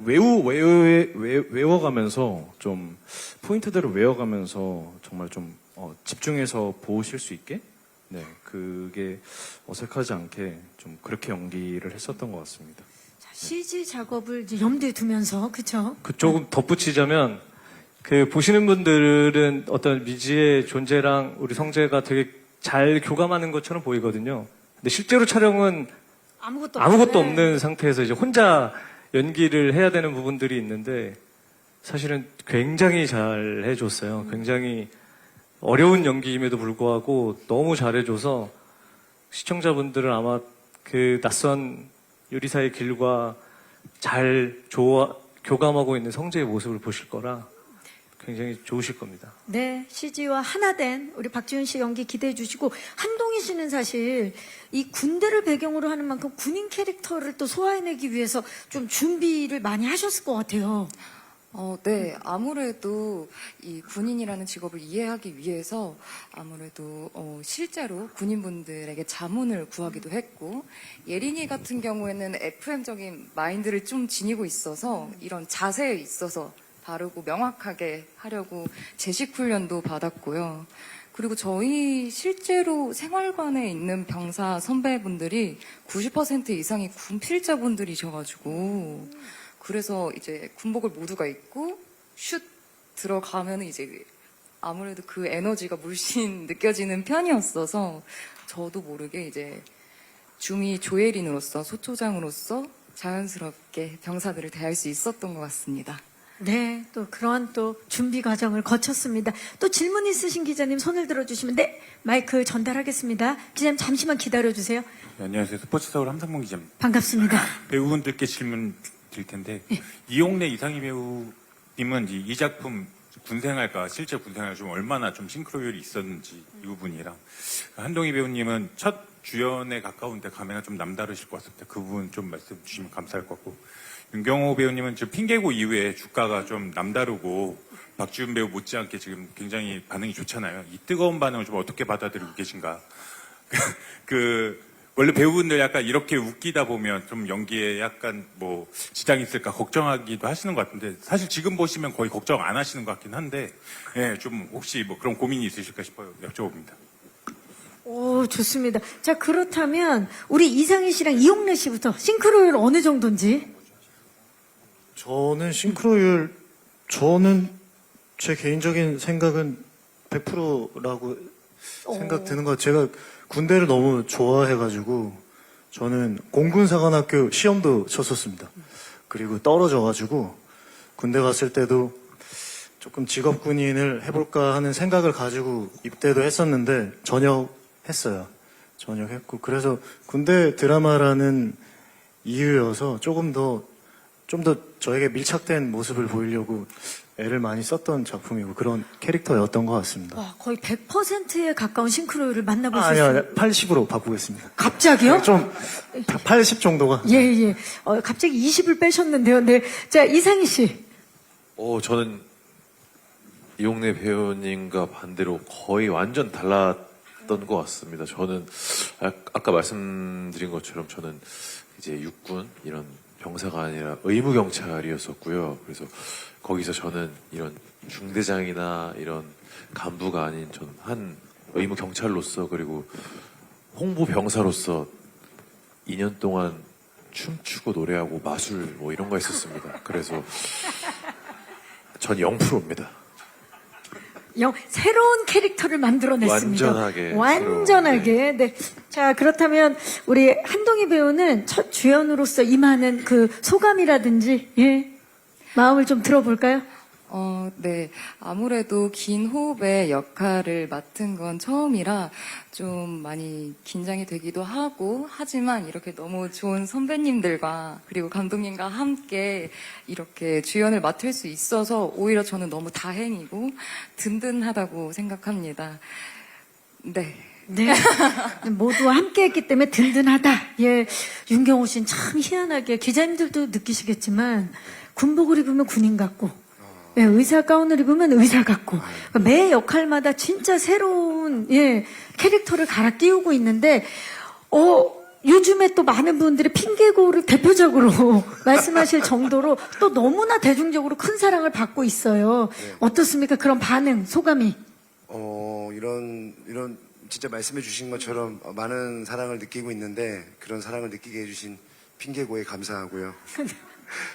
외워가면서 좀 포인트들을 외워가면서 정말 좀 집중해서 보실 수 있게 네 그게 어색하지 않게 좀 그렇게 연기를 했었던 것 같습니다. 자, CG 작업을 이제 염두에 두면서 그쵸? 그 조금 덧붙이자면 그 보시는 분들은 어떤 미지의 존재랑 우리 성재가 되게 잘 교감하는 것처럼 보이거든요. 근데 실제로 촬영은 아무것도 없는 상태에서 이제 혼자 연기를 해야 되는 부분들이 있는데 사실은 굉장히 잘 해줬어요. 굉장히 어려운 연기임에도 불구하고 너무 잘해줘서 시청자분들은 아마 그 낯선 요리사의 길과 잘 교감하고 있는 성재의 모습을 보실 거라 굉장히 좋으실 겁니다. 네, CG와 하나 된 우리 박지훈 씨 연기 기대해 주시고 한동희 씨는 사실 이 군대를 배경으로 하는 만큼 군인 캐릭터를 또 소화해내기 위해서 좀 준비를 많이 하셨을 것 같아요. 네. 아무래도 이 군인이라는 직업을 이해하기 위해서 아무래도 실제로 군인분들에게 자문을 구하기도 했고 예린이 같은 경우에는 FM적인 마인드를 좀 지니고 있어서 이런 자세에 있어서 바르고 명확하게 하려고 제식 훈련도 받았고요. 그리고 저희 실제로 생활관에 있는 병사 선배분들이 90% 이상이 군 필자분들이셔가지고 그래서 이제 군복을 모두가 입고 슛 들어가면 이제 아무래도 그 에너지가 물씬 느껴지는 편이었어서 저도 모르게 이제 중위 조예린으로서 소초장으로서 자연스럽게 병사들을 대할 수 있었던 것 같습니다. 네, 또 그런 또 준비 과정을 거쳤습니다. 또 질문 있으신 기자님 손을 들어주시면 네, 마이크 전달하겠습니다. 기자님 잠시만 기다려주세요. 네, 안녕하세요. 스포츠서울 함상봉 기자입니다. 반갑습니다. 배우분들께 질문 드릴 텐데 이용래 이상희 배우님은 이 작품 군생활과 실제 군생활 좀 얼마나 좀 싱크로율이 있었는지 이 부분이랑 한동희 배우님은 첫 주연에 가까운데 감회가 좀 남다르실 것 같습니다. 그 부분 좀 말씀 주시면 감사할 것 같고 윤경호 배우님은 지금 핑계고 이후에 주가가 좀 남다르고 박지훈 배우 못지않게 지금 굉장히 반응이 좋잖아요. 이 뜨거운 반응을 좀 어떻게 받아들이고 계신가? 원래 배우분들 약간 이렇게 웃기다 보면 좀 연기에 약간 뭐 지장이 있을까 걱정하기도 하시는 것 같은데 사실 지금 보시면 거의 걱정 안 하시는 것 같긴 한데 예, 좀 혹시 뭐 그런 고민이 있으실까 싶어요. 여쭤봅니다. 오, 좋습니다. 자, 그렇다면 우리 이상희 씨랑 이용래 씨부터 싱크로율 어느 정도인지? 저는 제 개인적인 생각은 100%라고 생각 드는 것. 제가 군대를 너무 좋아해가지고 저는 공군사관학교 시험도 쳤었습니다. 그리고 떨어져가지고 군대 갔을 때도 조금 직업군인을 해볼까 하는 생각을 가지고 입대도 했었는데 전역했어요. 전역했고 그래서 군대 드라마라는 이유여서 좀 더 저에게 밀착된 모습을 보이려고 애를 많이 썼던 작품이고 그런 캐릭터였던 것 같습니다. 와, 거의 100%에 가까운 싱크로율을 만나볼 수 있어요. 아니요, 80으로 바꾸겠습니다. 갑자기요? 좀 80 정도가. 예. 갑자기 20을 빼셨는데요. 네. 자, 이상희 씨. 저는 이용래 배우님과 반대로 거의 완전 달랐던 것 같습니다. 저는 아까 말씀드린 것처럼 저는 이제 육군 이런 병사가 아니라 의무경찰이었었고요. 그래서 거기서 저는 이런 중대장이나 이런 간부가 아닌 전 한 의무경찰로서 그리고 홍보병사로서 2년 동안 춤추고 노래하고 마술 뭐 이런 거 했었습니다. 그래서 전 0%입니다. 새로운 캐릭터를 만들어냈습니다. 완전하게. 네. 자, 그렇다면 우리 한동희 배우는 첫 주연으로서 임하는 그 소감이라든지, 예. 마음을 좀 들어볼까요? 네. 아무래도 긴 호흡의 역할을 맡은 건 처음이라 좀 많이 긴장이 되기도 하고, 하지만 이렇게 너무 좋은 선배님들과 그리고 감독님과 함께 이렇게 주연을 맡을 수 있어서 오히려 저는 너무 다행이고 든든하다고 생각합니다. 네. 네. 모두 함께 했기 때문에 든든하다. 예. 윤경호 씨는 참 희한하게 기자님들도 느끼시겠지만 군복을 입으면 군인 같고 예, 의사 가운을 입으면 의사 같고 그러니까 매 역할마다 진짜 새로운 예, 캐릭터를 갈아 끼우고 있는데 요즘에 또 많은 분들이 핑계고를 대표적으로 말씀하실 정도로 또 너무나 대중적으로 큰 사랑을 받고 있어요. 어떻습니까? 그런 반응, 소감이? 이런 진짜 말씀해 주신 것처럼 많은 사랑을 느끼고 있는데 그런 사랑을 느끼게 해주신 핑계고에 감사하고요.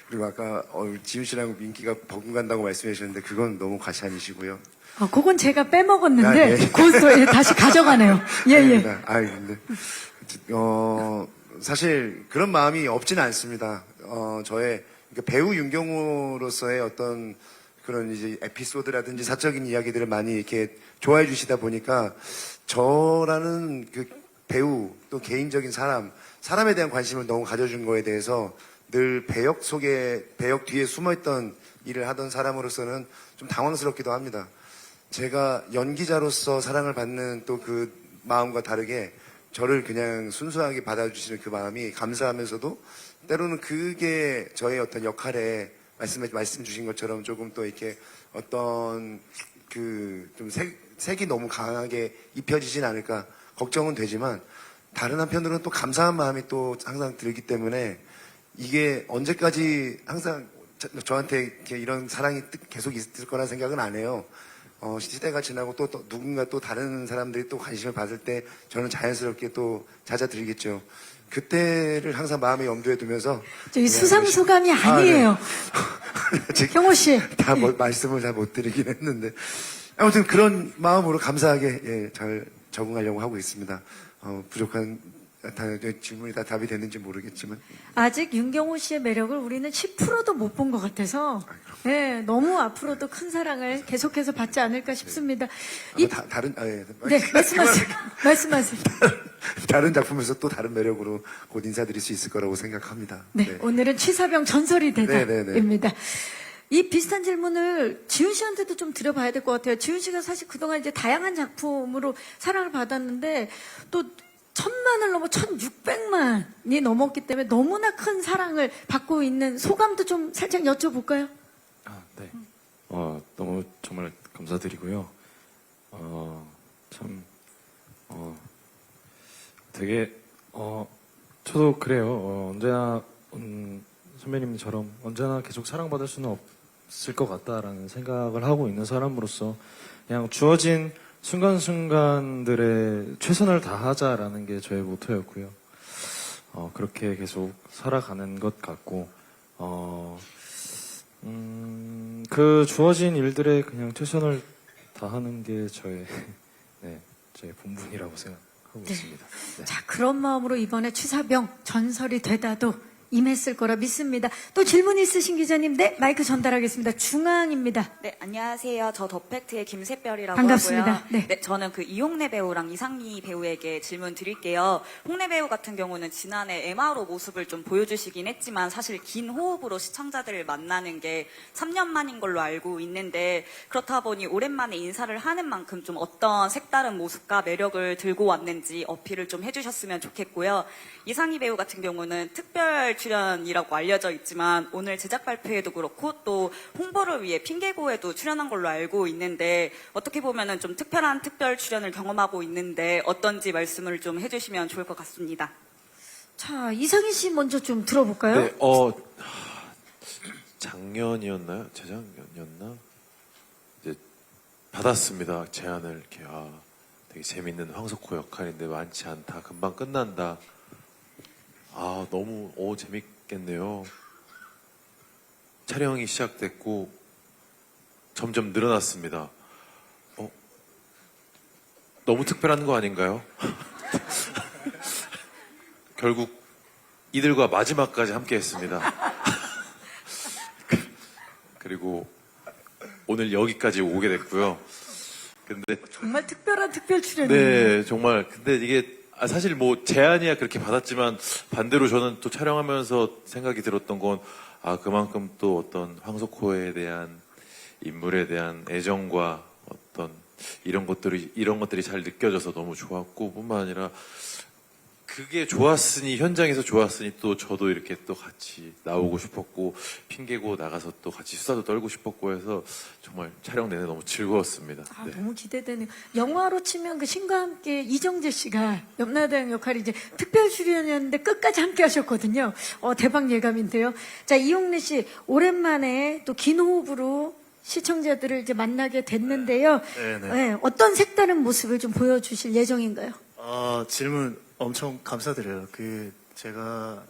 그리고 아까 지훈 씨랑 민기가 버금간다고 말씀해 주셨는데 그건 너무 과찬이시고요. 그건 제가 빼먹었는데 네. 그것도 다시 가져가네요. 예, 예. 근데 사실 그런 마음이 없지는 않습니다. 저의 그러니까 배우 윤경호로서의 어떤 그런 이제 에피소드라든지 사적인 이야기들을 많이 이렇게 좋아해 주시다 보니까 저라는 그 배우 또 개인적인 사람에 대한 관심을 너무 가져준 거에 대해서 늘 배역 뒤에 숨어있던 일을 하던 사람으로서는 좀 당황스럽기도 합니다. 제가 연기자로서 사랑을 받는 또 그 마음과 다르게 저를 그냥 순수하게 받아주시는 그 마음이 감사하면서도 때로는 그게 저의 어떤 역할에 말씀 주신 것처럼 조금 또 이렇게 어떤 좀 색이 너무 강하게 입혀지진 않을까 걱정은 되지만 다른 한편으로는 또 감사한 마음이 또 항상 들기 때문에 이게 언제까지 항상 저한테 이렇게 이런 사랑이 계속 있을 거라는 생각은 안 해요. 시대가 지나고 또 누군가 또 다른 사람들이 또 관심을 받을 때 저는 자연스럽게 또 잦아들겠죠. 그때를 항상 마음에 염두에 두면서 저기 수상소감이 아니에요. 네. 경호 씨. 말씀을 잘 못 드리긴 했는데 아무튼 그런 마음으로 감사하게 잘 적응하려고 하고 있습니다. 부족한 질문이 다 답이 됐는지 모르겠지만 아직 윤경호 씨의 매력을 우리는 10%도 못 본 것 같아서 네, 너무 앞으로도 큰 사랑을 계속해서 받지 않을까 싶습니다. 네, 말씀하세요. 다른 작품에서 또 다른 매력으로 곧 인사드릴 수 있을 거라고 생각합니다. 네, 오늘은 취사병 전설이 되다입니다. 이 비슷한 질문을 지훈 씨한테도 좀 드려봐야 될 것 같아요. 지훈 씨가 사실 그동안 이제 다양한 작품으로 사랑을 받았는데 또 1000만을 넘어 1600만이 넘었기 때문에 너무나 큰 사랑을 받고 있는 소감도 좀 살짝 여쭤볼까요? 네. 너무 정말 감사드리고요. 되게, 저도 그래요. 언제나, 선배님처럼 언제나 계속 사랑받을 수는 없을 것 같다라는 생각을 하고 있는 사람으로서 그냥 주어진 순간순간들의 최선을 다하자라는 게 저의 모토였고요. 그렇게 계속 살아가는 것 같고, 그 주어진 일들에 그냥 최선을 다하는 게 저의 본분이라고 생각하고 있습니다. 네. 자, 그런 마음으로 이번에 취사병 전설이 되다도 임했을 거라 믿습니다. 또 질문 있으신 기자님, 네, 마이크 전달하겠습니다. 중앙입니다. 네, 안녕하세요. 저 더팩트의 김샛별이라고 반갑습니다. 하고요. 네. 저는 그 이홍래 배우랑 이상미 배우에게 질문 드릴게요. 홍래 배우 같은 경우는 지난해 MRO 모습을 좀 보여주시긴 했지만 사실 긴 호흡으로 시청자들을 만나는 게 3년 만인 걸로 알고 있는데 그렇다 보니 오랜만에 인사를 하는 만큼 좀 어떤 색다른 모습과 매력을 들고 왔는지 어필을 좀 해주셨으면 좋겠고요. 이상미 배우 같은 경우는 특별 출연이라고 알려져 있지만 오늘 제작 발표에도 그렇고 또 홍보를 위해 핑계고에도 출연한 걸로 알고 있는데 어떻게 보면은 좀 특별한 특별 출연을 경험하고 있는데 어떤지 말씀을 좀 해주시면 좋을 것 같습니다. 자, 이상희 씨 먼저 좀 들어볼까요? 네, 작년이었나요? 재작년이었나? 이제 받았습니다. 제안을 이렇게 되게 재밌는 황석호 역할인데 많지 않다. 금방 끝난다. 너무 재밌겠네요. 촬영이 시작됐고 점점 늘어났습니다. 너무 특별한 거 아닌가요? 결국 이들과 마지막까지 함께 했습니다. 그리고 오늘 여기까지 오게 됐고요. 근데 정말 특별한 특별 출연이에요. 네, 정말. 근데 이게 사실 뭐 제안이야 그렇게 받았지만 반대로 저는 또 촬영하면서 생각이 들었던 건 그만큼 또 어떤 황석호에 대한 인물에 대한 애정과 어떤 이런 것들이 잘 느껴져서 너무 좋았고 뿐만 아니라 그게 좋았으니 현장에서 좋았으니 또 저도 이렇게 또 같이 나오고 싶었고 핑계고 나가서 또 같이 수다도 떨고 싶었고 해서 정말 촬영 내내 너무 즐거웠습니다. 네. 너무 기대되네요. 영화로 치면 그 신과 함께 이정재 씨가 염라대왕 역할이 이제 특별 출연이었는데 끝까지 함께 하셨거든요. 대박 예감인데요. 자, 이용래 씨, 오랜만에 또 긴 호흡으로 시청자들을 이제 만나게 됐는데요. 네, 어떤 색다른 모습을 좀 보여주실 예정인가요? 질문 엄청 감사드려요. 제가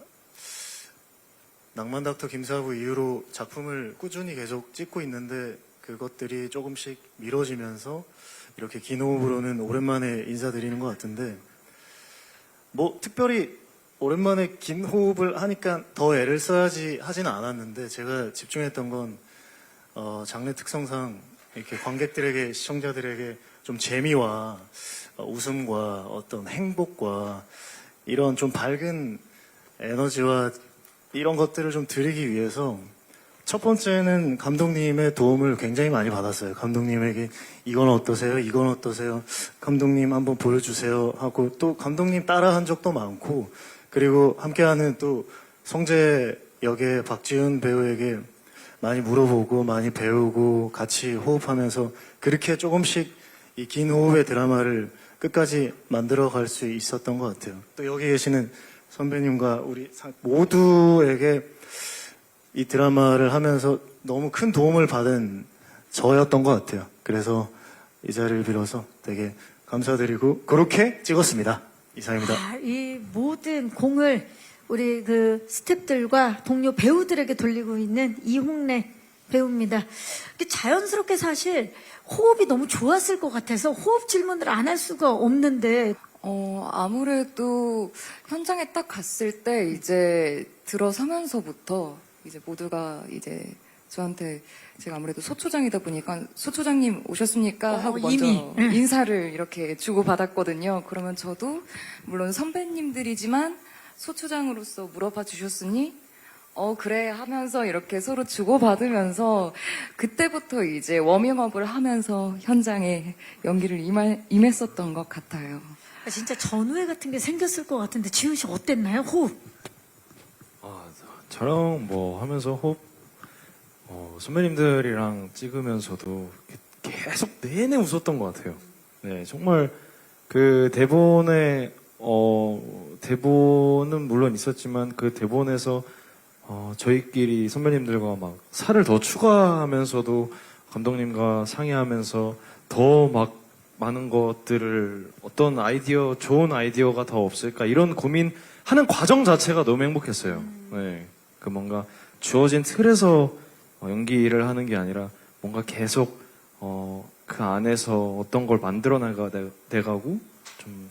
낭만 닥터 김사부 이후로 작품을 꾸준히 계속 찍고 있는데 그것들이 조금씩 미뤄지면서 이렇게 긴 호흡으로는 오랜만에 인사드리는 것 같은데 뭐 특별히 오랜만에 긴 호흡을 하니까 더 애를 써야지 하지는 않았는데 제가 집중했던 건 장르 특성상 이렇게 관객들에게 시청자들에게 좀 재미와 웃음과 어떤 행복과 이런 좀 밝은 에너지와 이런 것들을 좀 드리기 위해서 첫 번째는 감독님의 도움을 굉장히 많이 받았어요. 감독님에게 이건 어떠세요? 이건 어떠세요? 감독님 한번 보여주세요 하고 또 감독님 따라한 적도 많고 그리고 함께하는 또 성재 역의 박지훈 배우에게 많이 물어보고 많이 배우고 같이 호흡하면서 그렇게 조금씩 이 긴 호흡의 드라마를 끝까지 만들어갈 수 있었던 것 같아요. 또 여기 계시는 선배님과 우리 모두에게 이 드라마를 하면서 너무 큰 도움을 받은 저였던 것 같아요. 그래서 이 자리를 빌어서 되게 감사드리고 그렇게 찍었습니다. 이상입니다. 이 모든 공을 우리 그 스태프들과 동료 배우들에게 돌리고 있는 이홍래 배우입니다. 자연스럽게 사실 호흡이 너무 좋았을 것 같아서 호흡 질문을 안 할 수가 없는데 아무래도 현장에 딱 갔을 때 이제 들어서면서부터 이제 모두가 이제 저한테 제가 아무래도 소초장이다 보니까 소초장님 오셨습니까? 하고 먼저 이미. 인사를 이렇게 주고받았거든요. 그러면 저도 물론 선배님들이지만 소초장으로서 물어봐 주셨으니 그래 하면서 이렇게 서로 주고받으면서 그때부터 이제 워밍업을 하면서 현장에 연기를 임했었던 것 같아요. 진짜 전우회 같은 게 생겼을 것 같은데 지훈 씨 어땠나요? 호흡? 촬영 뭐 하면서 호흡 선배님들이랑 찍으면서도 계속 내내 웃었던 것 같아요. 네, 정말 그 대본은 물론 있었지만 그 대본에서 저희끼리 선배님들과 막 살을 더 추가하면서도 감독님과 상의하면서 더 막 많은 것들을 어떤 좋은 아이디어가 더 없을까 이런 고민하는 과정 자체가 너무 행복했어요. 네, 그 뭔가 주어진 틀에서 연기를 하는 게 아니라 뭔가 계속 그 안에서 어떤 걸 만들어 나가고 좀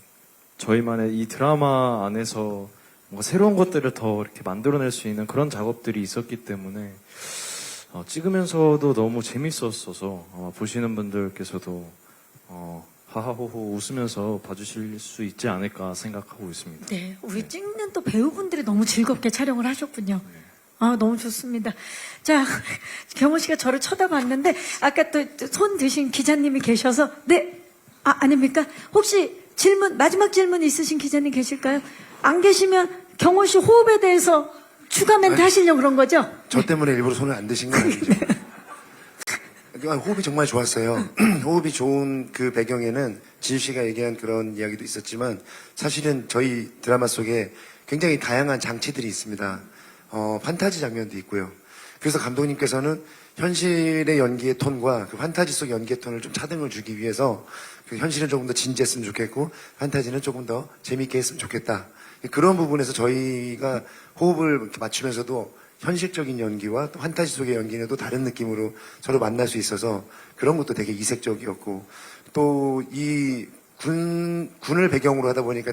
저희만의 이 드라마 안에서 뭔가 새로운 것들을 더 이렇게 만들어낼 수 있는 그런 작업들이 있었기 때문에 찍으면서도 너무 재밌었어서 아마 보시는 분들께서도 하하호호 웃으면서 봐주실 수 있지 않을까 생각하고 있습니다. 네, 우리 찍는 또 배우분들이 너무 즐겁게 촬영을 하셨군요. 너무 좋습니다. 자, 경호 씨가 저를 쳐다봤는데 아까 또 손 드신 기자님이 계셔서 네, 아닙니까? 혹시 마지막 질문 있으신 기자님 계실까요? 안 계시면 경호 씨 호흡에 대해서 추가 멘트 하시려고 그런 거죠? 저 때문에 일부러 손을 안 드신 건 아니죠. 호흡이 정말 좋았어요. 호흡이 좋은 그 배경에는 진유 씨가 얘기한 그런 이야기도 있었지만 사실은 저희 드라마 속에 굉장히 다양한 장치들이 있습니다. 판타지 장면도 있고요. 그래서 감독님께서는 현실의 연기의 톤과 그 판타지 속 연기의 톤을 좀 차등을 주기 위해서 그 현실은 조금 더 진지했으면 좋겠고 판타지는 조금 더 재밌게 했으면 좋겠다. 그런 부분에서 저희가 호흡을 이렇게 맞추면서도 현실적인 연기와 또 판타지 속의 연기는 또 다른 느낌으로 서로 만날 수 있어서 그런 것도 되게 이색적이었고 또 이 군을 배경으로 하다 보니까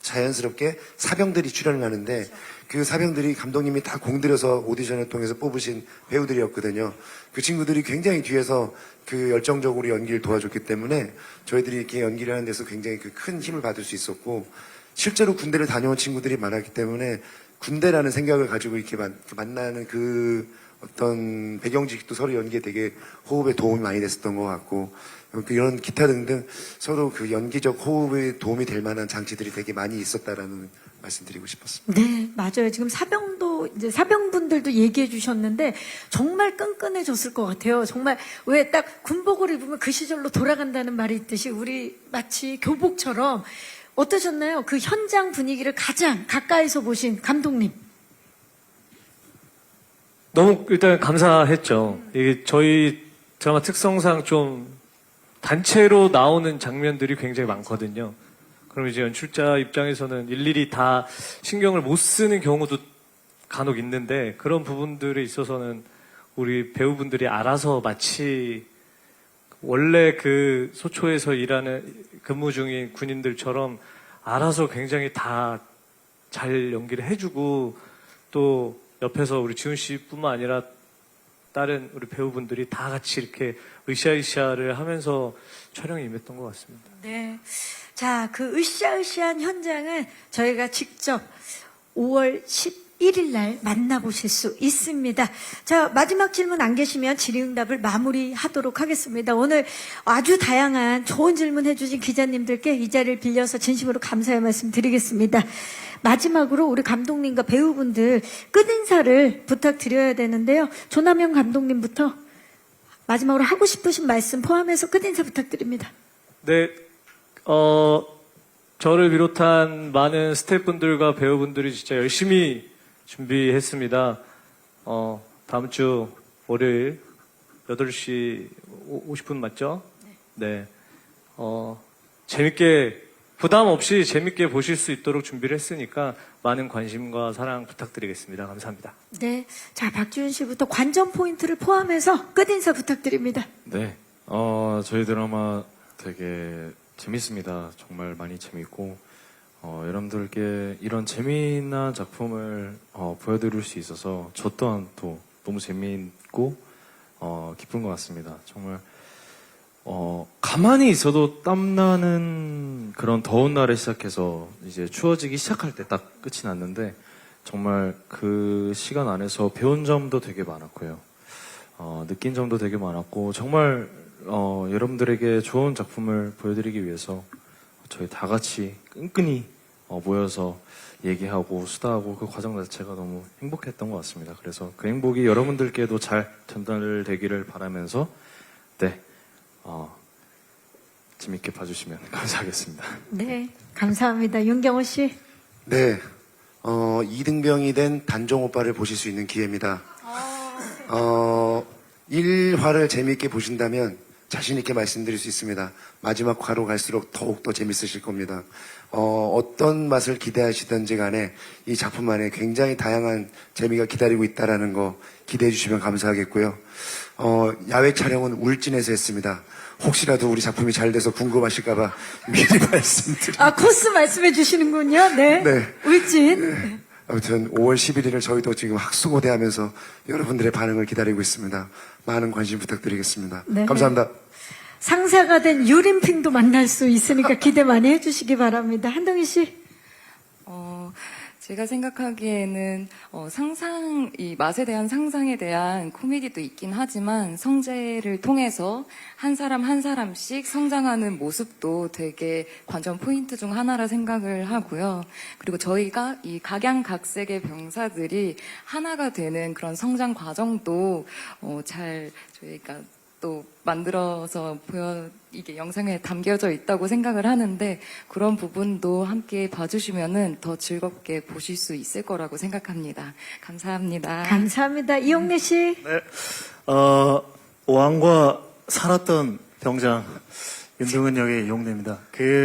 자연스럽게 사병들이 출연을 하는데 그 사병들이 감독님이 다 공들여서 오디션을 통해서 뽑으신 배우들이었거든요. 그 친구들이 굉장히 뒤에서 그 열정적으로 연기를 도와줬기 때문에 저희들이 이렇게 연기를 하는 데서 굉장히 그 큰 힘을 받을 수 있었고 실제로 군대를 다녀온 친구들이 많았기 때문에 군대라는 생각을 가지고 이렇게 만나는 그 어떤 배경지식도 서로 연기에 되게 호흡에 도움이 많이 됐었던 것 같고 이런 기타 등등 서로 그 연기적 호흡에 도움이 될 만한 장치들이 되게 많이 있었다라는 말씀드리고 싶었습니다. 네, 맞아요. 지금 이제 사병분들도 얘기해 주셨는데 정말 끈끈해졌을 것 같아요. 정말 왜 딱 군복을 입으면 그 시절로 돌아간다는 말이 있듯이 우리 마치 교복처럼 어떠셨나요? 그 현장 분위기를 가장 가까이서 보신 감독님. 너무 일단 감사했죠. 이게 저희 드라마 특성상 좀 단체로 나오는 장면들이 굉장히 많거든요. 그럼 이제 연출자 입장에서는 일일이 다 신경을 못 쓰는 경우도 간혹 있는데 그런 부분들에 있어서는 우리 배우분들이 알아서 마치 원래 그 소초에서 일하는 근무 중인 군인들처럼 알아서 굉장히 다 잘 연기를 해주고 또 옆에서 우리 지훈 씨뿐만 아니라 다른 우리 배우분들이 다 같이 이렇게 으쌰으쌰를 하면서 촬영에 임했던 것 같습니다. 네. 자, 그 으쌰으쌰한 현장은 저희가 직접 5월 11일 날 만나보실 수 있습니다. 자, 마지막 질문 안 계시면 질의응답을 마무리하도록 하겠습니다. 오늘 아주 다양한 좋은 질문 해주신 기자님들께 이 자리를 빌려서 진심으로 감사의 말씀 드리겠습니다. 마지막으로 우리 감독님과 배우분들 끝인사를 부탁드려야 되는데요. 조남영 감독님부터 마지막으로 하고 싶으신 말씀 포함해서 끝인사 부탁드립니다. 네, 저를 비롯한 많은 스태프분들과 배우분들이 진짜 열심히 준비했습니다. 다음 주 월요일 8시 50분 맞죠? 네. 재밌게, 부담 없이 재밌게 보실 수 있도록 준비를 했으니까 많은 관심과 사랑 부탁드리겠습니다. 감사합니다. 네. 자, 박지훈 씨부터 관전 포인트를 포함해서 끝인사 부탁드립니다. 네, 저희 드라마 되게 재밌습니다. 정말 많이 재밌고 여러분들께 이런 재미난 작품을 보여드릴 수 있어서 저 또한 또 너무 재미있고 기쁜 것 같습니다. 정말 가만히 있어도 땀나는 그런 더운 날에 시작해서 이제 추워지기 시작할 때 딱 끝이 났는데 정말 그 시간 안에서 배운 점도 되게 많았고요. 느낀 점도 되게 많았고 정말 여러분들에게 좋은 작품을 보여드리기 위해서 저희 다 같이 끈끈이 모여서 얘기하고 수다하고 그 과정 자체가 너무 행복했던 것 같습니다. 그래서 그 행복이 여러분들께도 잘 전달되기를 바라면서 네, 재밌게 봐주시면 감사하겠습니다. 네. 감사합니다. 윤경호 씨. 네, 이등병이 된 단종 오빠를 보실 수 있는 기회입니다. 1화를 재미있게 보신다면 자신 있게 말씀드릴 수 있습니다. 마지막 화로 갈수록 더욱더 재밌으실 겁니다. 어떤 맛을 기대하시든지 간에 이 작품 안에 굉장히 다양한 재미가 기다리고 있다는 거 기대해 주시면 감사하겠고요. 야외 촬영은 울진에서 했습니다. 혹시라도 우리 작품이 잘 돼서 궁금하실까봐 미리 말씀드립니다. 아, 코스 말씀해 주시는군요. 네. 네. 울진. 네. 아무튼 5월 11일을 저희도 지금 학수고대 하면서 여러분들의 반응을 기다리고 있습니다. 많은 관심 부탁드리겠습니다. 네. 감사합니다. 상사가 된 유림핑도 만날 수 있으니까 기대 많이 해주시기 바랍니다. 한동희 씨. 제가 생각하기에는 이 맛에 대한 상상에 대한 코미디도 있긴 하지만 성재를 통해서 한 사람 한 사람씩 성장하는 모습도 되게 관전 포인트 중 하나라 생각을 하고요. 그리고 저희가 이 각양각색의 병사들이 하나가 되는 그런 성장 과정도 잘 저희가 또 만들어서 이게 영상에 담겨져 있다고 생각을 하는데 그런 부분도 함께 봐주시면은 더 즐겁게 보실 수 있을 거라고 생각합니다. 감사합니다. 감사합니다. 이용래 씨. 네, 왕과 살았던 병장 윤동은 역의 이용래입니다.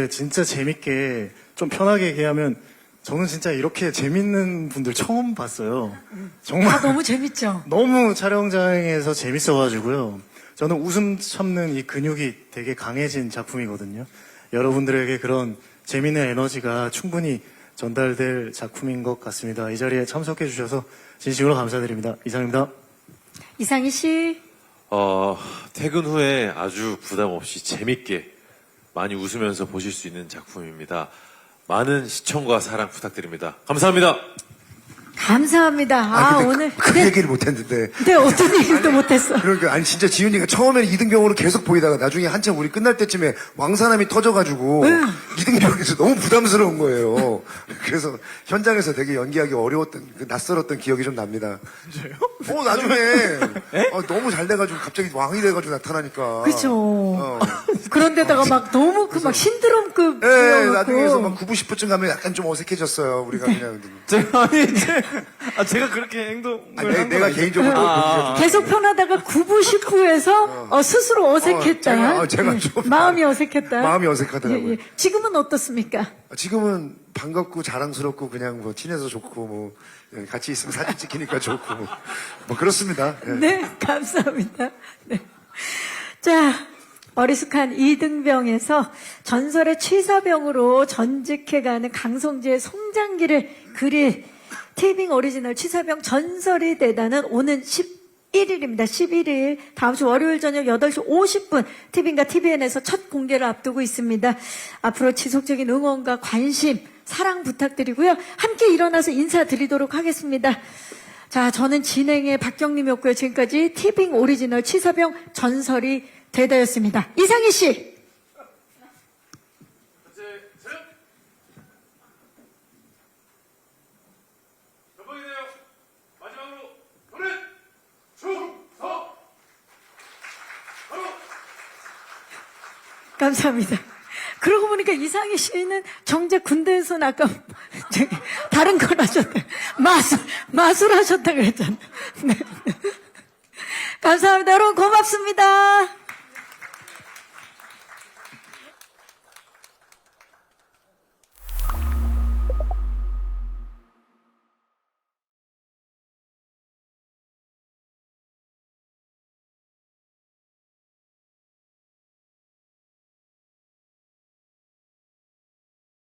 진짜 재밌게 좀 편하게 얘기하면 저는 진짜 이렇게 재밌는 분들 처음 봤어요. 정말 아, 너무 재밌죠? 너무 촬영장에서 재밌어가지고요. 저는 웃음 참는 이 근육이 되게 강해진 작품이거든요. 여러분들에게 그런 재미있는 에너지가 충분히 전달될 작품인 것 같습니다. 이 자리에 참석해 주셔서 진심으로 감사드립니다. 이상입니다. 이상희 씨. 퇴근 후에 아주 부담 없이 재밌게 많이 웃으면서 보실 수 있는 작품입니다. 많은 시청과 사랑 부탁드립니다. 감사합니다. 감사합니다. 근데 오늘. 그 얘기를 못했는데. 네, 어떤 얘기도 못했어. 그러니까 아니 진짜 지훈이가 처음에는 이등병으로 계속 보이다가 나중에 한참 우리 끝날 때쯤에 왕사남이 터져가지고 이등병에서 너무 부담스러운 거예요. 그래서 현장에서 되게 연기하기 어려웠던 낯설었던 기억이 좀 납니다. 진짜요? 나중에 너무 잘 돼가지고 갑자기 왕이 돼가지고 나타나니까. 그렇죠. 그런데다가 막 너무 막 신드롬급. 네, 나중에서 막 9부 10부쯤 가면 약간 좀 어색해졌어요. 우리가 그냥. 제가 그렇게 행동을 내가 개인적으로 계속 편하다가 9부 10부에서 스스로 어색했다. 제가 좀 마음이 어색했다. 마음이 어색하더라고요. 예. 지금은 어떻습니까? 지금은 반갑고 자랑스럽고 그냥 뭐 친해서 좋고 뭐 같이 있으면 사진 찍히니까 좋고 뭐 그렇습니다. 예. 네, 감사합니다. 네. 자, 어리숙한 이등병에서 전설의 취사병으로 전직해가는 강성재의 성장기를 그릴 티빙 오리지널 취사병 전설이 되다는 오는 11일입니다. 11일 다음 주 월요일 저녁 8시 50분 티빙과 TVN에서 첫 공개를 앞두고 있습니다. 앞으로 지속적인 응원과 관심, 사랑 부탁드리고요. 함께 일어나서 인사드리도록 하겠습니다. 자, 저는 진행의 박경림이었고요. 지금까지 티빙 오리지널 취사병 전설이 되다였습니다. 이상희 씨. 감사합니다. 그러고 보니까 이상희 씨는 정작 군대에서는 아까 다른 걸 하셨다. 마술 하셨다 그랬잖아요. 네. 감사합니다. 여러분 고맙습니다.